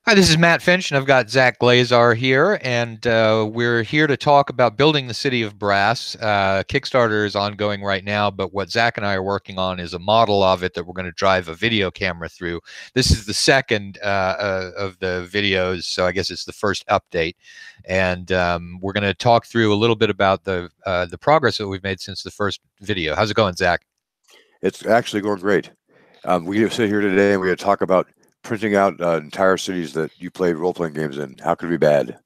Hi, this is Matt Finch, and I've got Zach Glazar here, and we're here to talk about building the city of brass. Kickstarter is ongoing right now, but what Zach and I are working on is a model of it that we're going to drive a video camera through. This is the second of the videos, so I guess it's the first update, and we're going to talk through a little bit about the progress that we've made since the first video. How's it going, Zach? It's actually going great. We sit here today and we're going to talk about printing out entire cities that you played role-playing games in. How could it be bad?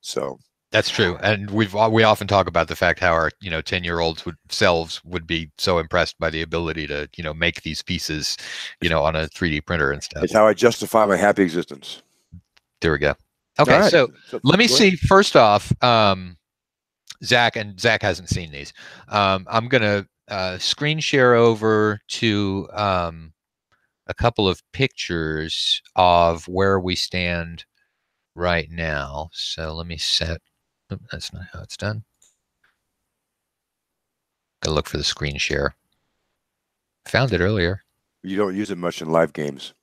So That's true, and we often talk about the fact how our 10-year-olds would be so impressed by the ability to make these pieces on a 3D printer and stuff. it's how I justify my happy existence. There we go. All Okay, right. so let me Go ahead. see. First off, Zach hasn't seen these. I'm gonna screen share over to a couple of pictures of where we stand right now. So let me set. Oh, that's not how it's done. Gotta look for the screen share. Found it earlier. You don't use it much in live games.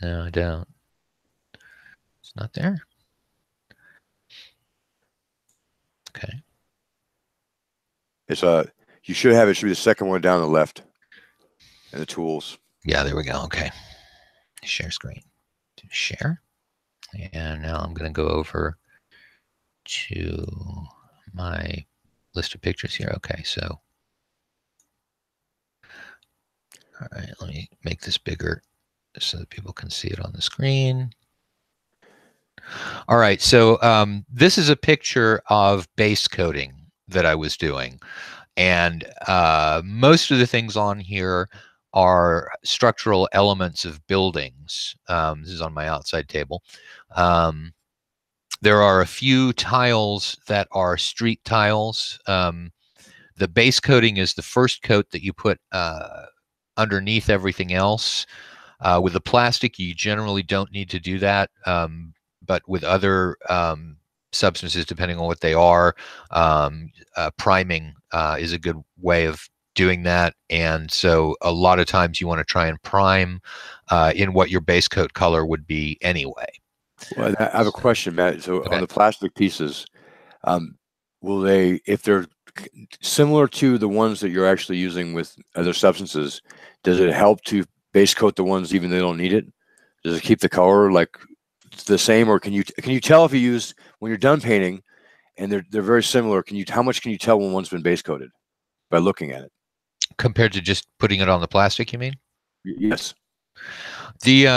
No, I don't. It's not there. Okay. It's you should have it. Should be the second one down the left, and the tools. Yeah, there we go. Okay. Share screen. Share. And now I'm going to go over to my list of pictures here. Okay, so all right, let me make this bigger so that people can see it on the screen. All right, so this is a picture of base coating that I was doing. And most of the things on here are structural elements of buildings. This is on my outside table. There are a few tiles that are street tiles. The base coating is the first coat that you put underneath everything else. With the plastic, you generally don't need to do that. But with other substances, depending on what they are, priming is a good way of doing that. And so a lot of times you want to try and prime in what your base coat color would be anyway. Well, I have a question, Matt. So Okay. on the plastic pieces, will they, if they're similar to the ones that you're actually using with other substances, does it help to base coat the ones even they don't need it? Does it keep the color like the same, or can you tell if you use when you're done painting and they're very similar? How much can you tell when one's been base coated by looking at it? Compared to just putting it on the plastic, you mean? Yes. The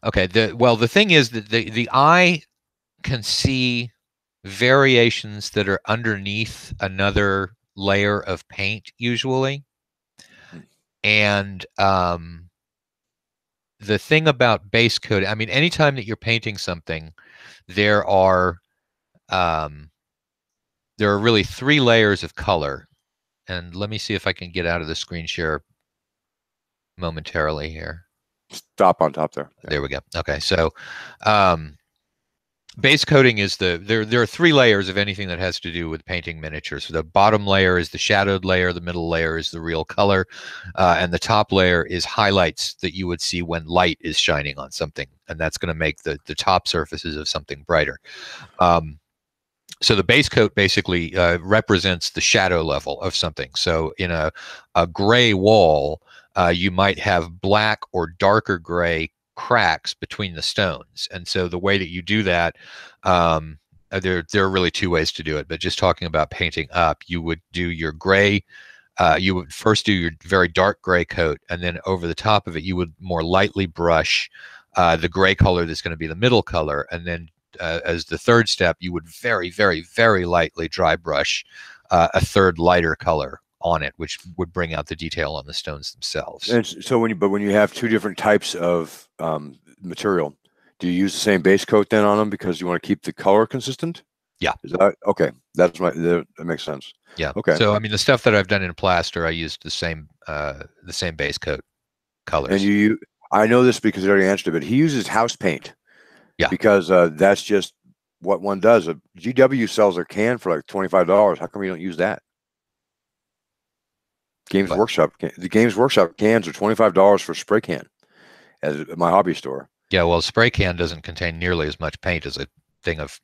okay, the thing is that the eye can see variations that are underneath another layer of paint usually. And the thing about base coat, I mean, anytime that you're painting something, there are really 3 layers of color. And let me see if I can get out of the screen share momentarily here. Stop on top there. There we go. Okay, so base coating is there are 3 layers of anything that has to do with painting miniatures. So the bottom layer is the shadowed layer, the middle layer is the real color, and the top layer is highlights that you would see when light is shining on something, and that's going to make the top surfaces of something brighter. So the base coat basically represents the shadow level of something. So in a gray wall, you might have black or darker gray cracks between the stones. And so the way that you do that, there are really 2 ways to do it. But just talking about painting up, you would do your gray. You would first do your very dark gray coat, and then over the top of it, you would more lightly brush the gray color that's going to be the middle color, and then as the third step, you would very, very, very lightly dry brush a third lighter color on it, which would bring out the detail on the stones themselves. And so when you have 2 different types of material, do you use the same base coat then on them because you want to keep the color consistent? Yeah. Is that okay? That makes sense. Yeah. Okay. So I mean, the stuff that I've done in plaster, I used the same base coat colors. And I know this because he already answered it, but he uses house paint. Yeah. Because that's just what one does. A GW sells a can for like $25. How come you don't use that? Games But Workshop. The Games Workshop cans are $25 for a spray can at my hobby store. yeah, well, a spray can doesn't contain nearly as much paint as a thing of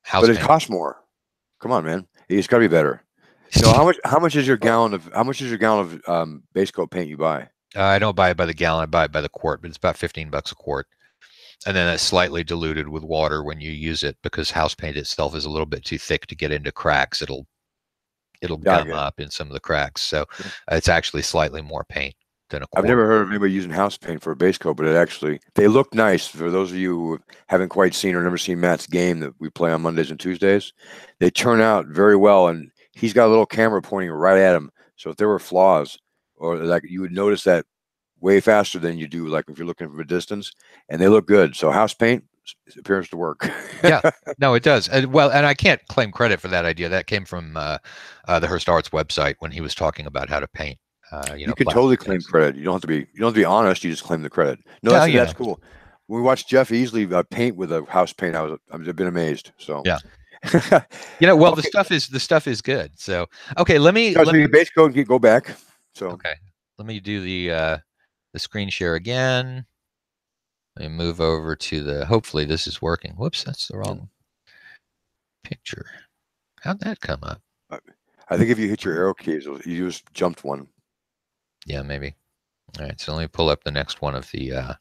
house But it paint. costs more. Come on, man. It's got to be better. No, how much is your gallon of base coat paint you buy? I don't buy it by the gallon, I buy it by the quart, but it's about 15 bucks a quart. And then it's slightly diluted with water when you use it because house paint itself is a little bit too thick to get into cracks. It'll Yeah, I gum get it. up in some of the cracks. So Yeah. it's actually slightly more paint than a I've quart. never heard of anybody using house paint for a base coat, but they look nice. For those of you who haven't quite seen or never seen Matt's game that we play on Mondays and Tuesdays, they turn out very well. And he's got a little camera pointing right at him. So if there were flaws, or like you would notice that way faster than you do, like if you're looking from a distance, and they look good. So house paint appears to work. Yeah, no, it does. Well, and I can't claim credit for that idea. That came from the Hearst Arts website when he was talking about how to paint. You can plastic totally claim things. credit. You don't have to be honest. You just claim the credit. No, Yeah, that's cool. When we watched Jeff Easley paint with a house paint, I've been amazed. So yeah. Well, okay. the stuff is good. So okay, let me So your base coat and go back. So okay, let me do the screen share again. Let me move over to the. Hopefully, this is working. Whoops, that's the wrong picture. How'd that come up? I think if you hit your arrow keys, you just jumped one. Yeah, maybe. All right, so let me pull up the next one of the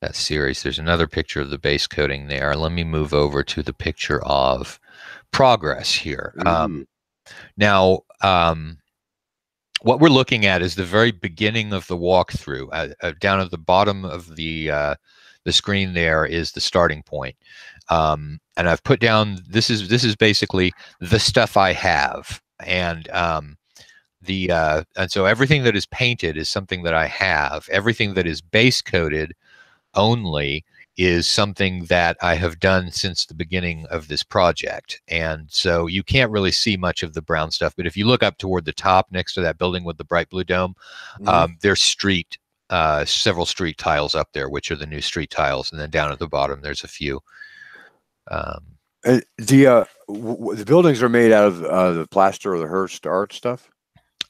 that series. There's another picture of the base coating there. Let me move over to the picture of progress here. Now, what we're looking at is the very beginning of the walkthrough. Down at the bottom of the screen there is the starting point, and I've put down this is basically the stuff I have, and so everything that is painted is something that I have. Everything that is base coated only is something that I have done since the beginning of this project. And so you can't really see much of the brown stuff, but if you look up toward the top next to that building with the bright blue dome, there's several street tiles up there, which are the new street tiles. And then down at the bottom, there's a few. The buildings are made out of the plaster or the Hearst art stuff?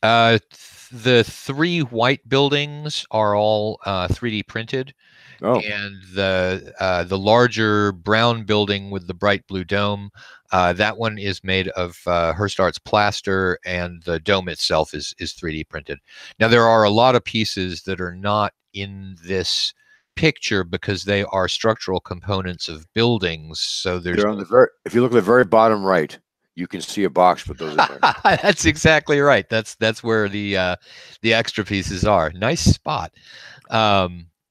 The three white buildings are all 3D printed. Oh. And the larger brown building with the bright blue dome, that one is made of Hearst Arts plaster, and the dome itself is 3D printed. Now there are a lot of pieces that are not in this picture because they are structural components of buildings. So there's They're on if you look at the very bottom right, you can see a box with those in there. That's exactly right. That's where the extra pieces are. Nice spot.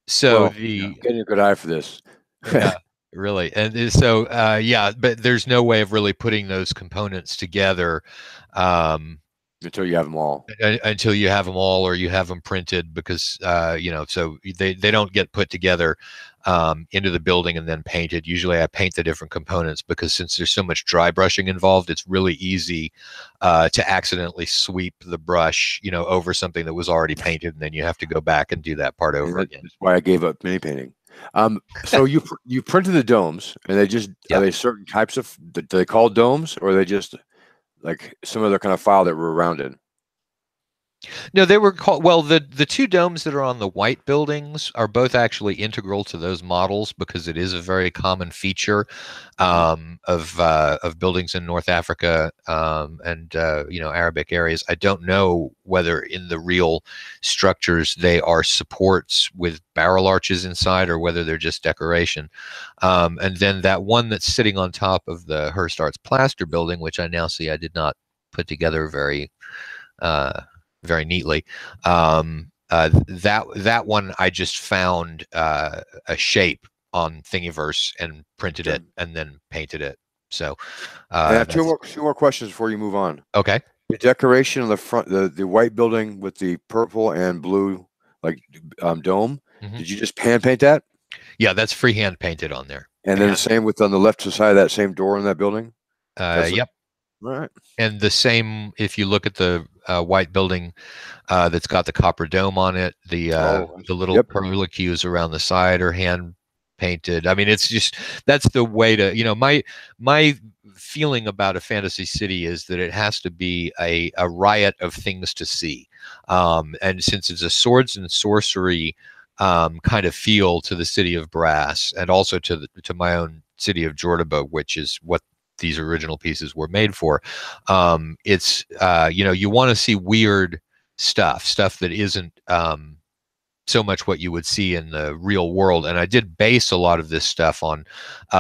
So getting a good eye for this. Yeah, really. And so yeah, but there's no way of really putting those components together until you have them all. Until you have them all, or you have them printed, because so they don't get put together into the building and then painted. Usually I paint the different components because since there's so much dry brushing involved, it's really easy to accidentally sweep the brush over something that was already painted, and then you have to go back and do that part over again. That's why I gave up mini painting. So you printed the domes, and they just are they certain types of, do they call domes, or are they just like some other kind of file that were rounded? No, they were called, well, the two domes that are on the white buildings are both actually integral to those models because it is a very common feature of buildings in North Africa and Arabic areas. I don't know whether in the real structures they are supports with barrel arches inside or whether they're just decoration. And then that one that's sitting on top of the Hearst Arts plaster building, which I now see I did not put together very neatly. That one I just found a shape on Thingiverse and printed it and then painted it. So I have two more questions before you move on. Okay. The decoration on the front, the white building with the purple and blue dome. Did you just hand paint that? Yeah, that's freehand painted on there. And then the same with on the left side of that same door in that building? Yep. Right. And the same if you look at the white building that's got the copper dome on it, the little perlicues around the side are hand painted. I mean, it's just, that's the way to, my feeling about a fantasy city is that it has to be a riot of things to see. And since it's a swords and sorcery kind of feel to the city of Brass, and also to my own city of Jordabaugh, which is what these original pieces were made for. It's you want to see weird stuff that isn't so much what you would see in the real world. And I did base a lot of this stuff on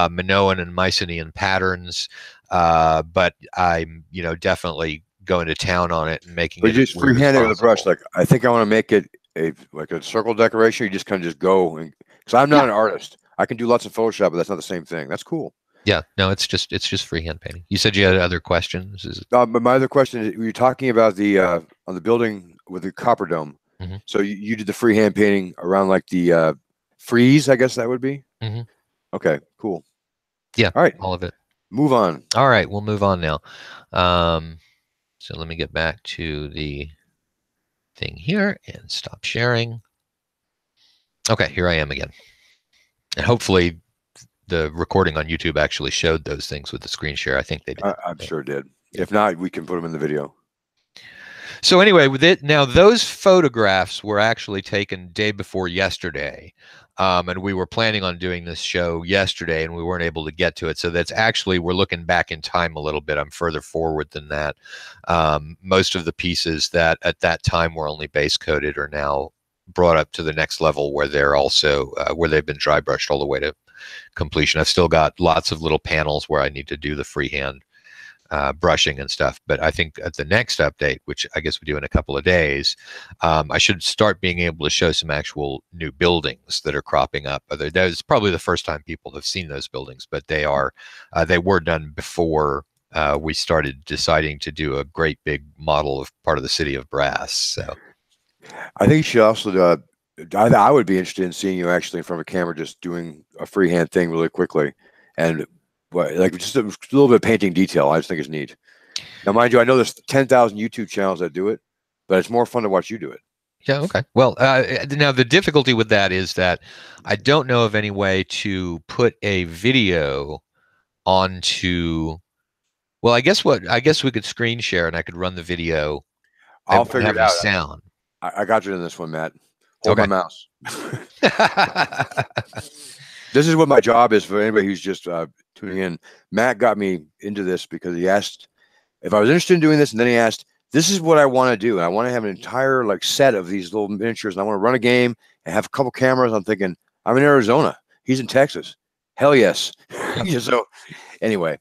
Minoan and Mycenaean patterns, but I'm definitely going to town on it and making But it you just as weird as freehand it with a brush. possible. Like, I think I want to make it like a circle decoration. You just kind of just go, and because I'm not Yeah. an artist, I can do lots of Photoshop, but that's not the same thing. That's cool. Yeah, no, it's just freehand painting. You said you had other questions. But my other question is, you're talking about the on the building with the copper dome. Mhm. So you did the freehand painting around like the frieze, I guess that would be. Mhm. Okay, cool. Yeah, All right, all of it. move on. All right, we'll move on now. So let me get back to the thing here and stop sharing. Okay, here I am again. And hopefully the recording on YouTube actually showed those things with the screen share. I think they did. I'm sure it did. If not, we can put them in the video. So anyway, with it now, those photographs were actually taken day before yesterday, and we were planning on doing this show yesterday, and we weren't able to get to it. So that's actually, we're looking back in time a little bit. I'm further forward than that. Most of the pieces that at that time were only base coated are now brought up to the next level, where they're also where they've been dry brushed all the way to completion. I've still got lots of little panels where I need to do the freehand brushing and stuff. But I think at the next update, which I guess we do in a couple of days, I should start being able to show some actual new buildings that are cropping up. That's probably the first time people have seen those buildings, but they were done before we started deciding to do a great big model of part of the city of Brass. So I think you should also. I would be interested in seeing you actually in front of a camera, just doing a freehand thing really quickly, and like just a little bit of painting detail. I just think it's neat. Now, mind you, I know there's 10,000 YouTube channels that do it, but it's more fun to watch you do it. yeah, okay. Well, now the difficulty with that is that I don't know of any way to put a video onto. Well, I guess we could screen share and I could run the video. I'll Won't figure have it any out. sound. I got you in this one, Matt. Hold Okay. my mouse. This is what my job is for anybody who's just tuning in. Matt got me into this because he asked if I was interested in doing this, and then he asked, "This is what I want to do, and I want to have an entire like set of these little miniatures, and I want to run a game and have a couple cameras." I'm thinking, I'm in Arizona. He's in Texas. Hell yes. So anyway,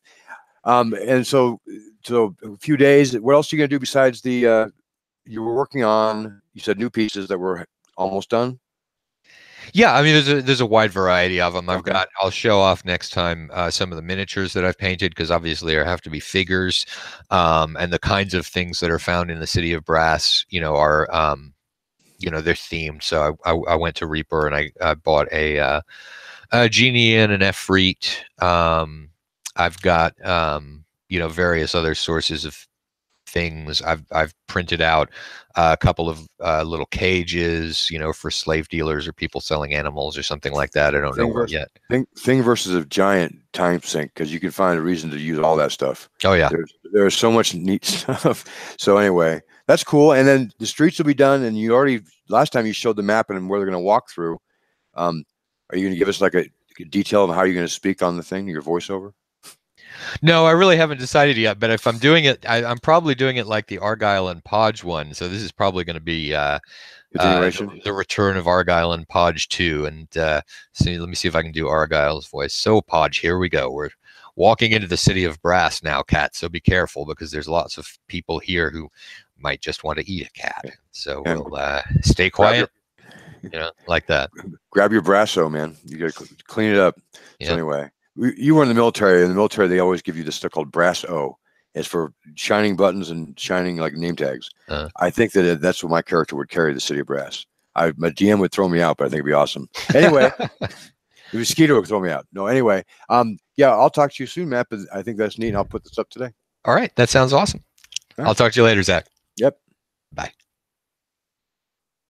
and so a few days. What else are you gonna do besides the? You were working on. You said new pieces that were almost done. Yeah, I mean, there's a wide variety of them. Okay. I'll show off next time some of the miniatures that I've painted, because obviously there have to be figures, and the kinds of things that are found in the city of Brass, are they're themed. So I went to Reaper and I bought a genie and an Efreet. I've got various other sources of things. I've printed out a couple of little cages, for slave dealers or people selling animals or something like that. I don't know where yet. Thing versus a giant time sink, because you can find a reason to use all that stuff. Oh yeah, there's so much neat stuff. So anyway, that's cool. And then the streets will be done. And you already last time you showed the map and where they're going to walk through. Are you going to give us like a detail of how you're going to speak on the thing, your voiceover? No, I really haven't decided yet, but if I'm doing it, I'm probably doing it like the Argyle and Podge one. So this is probably going to be the return of Argyle and Podge 2. And let me see if I can do Argyle's voice. So Podge, here we go. We're walking into the city of Brass now, cat. So be careful, because there's lots of people here who might just want to eat a cat. So we'll stay quiet, like that. Grab your brasso, man. You got to clean it up. Yeah. So anyway. You were in the military. In the military, they always give you this stuff called brass O. It's for shining buttons and shining like name tags. I think that's what my character would carry, the city of Brass. My DM would throw me out, but I think it'd be awesome. Anyway, if Mosquito would throw me out. No, anyway. Yeah, I'll talk to you soon, Matt, but I think that's neat. And I'll put this up today. All right. That sounds awesome. Right. I'll talk to you later, Zach. Yep. Bye.